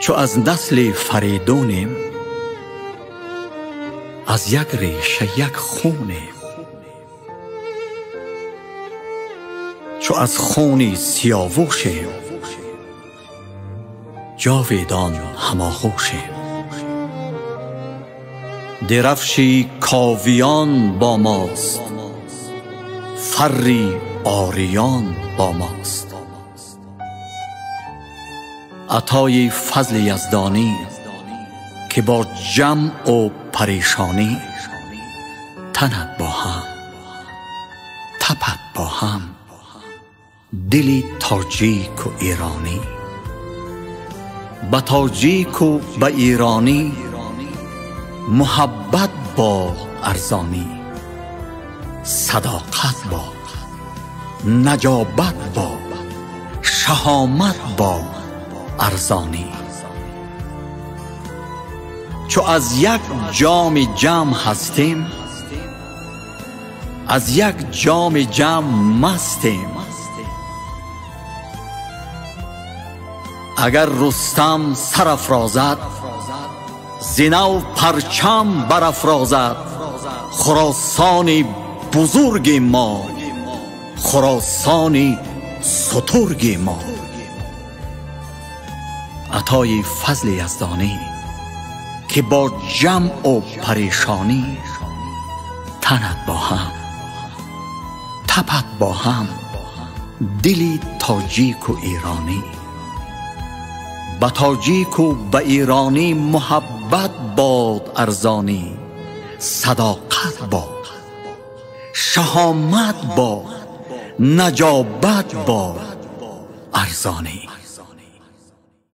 چو از نسل فریدونیم، از یک ریشه یک خونیم. چو از خونی سیاوشیم، جاویدان هماغوشیم. درفشی کاویان با ماست، فری آریان با ماست. عطای فضل یزدانی که با جمع و پریشانی، تنت با هم، تپت با هم، دلی تاجیک و ایرانی. به تاجیک و به ایرانی، محبت با ارزانی. صداقت با، نجابت با، شهامت با ارزانی. چو از یک جام جمع هستیم، از یک جام جمع مستیم. اگر رستم سر افرازد، زینو پرچم برافرازد. خراسان بزرگ ما، خراسان سترگ ما. عطای فضل یزدانی که با جمع و پریشانی، تنت با هم، تپت با هم، دلی تاجیک و ایرانی. به تاجیک و به ایرانی، محبت باد ارزانی. صداقت باد، شهامت باد، نجابت باد ارزانی.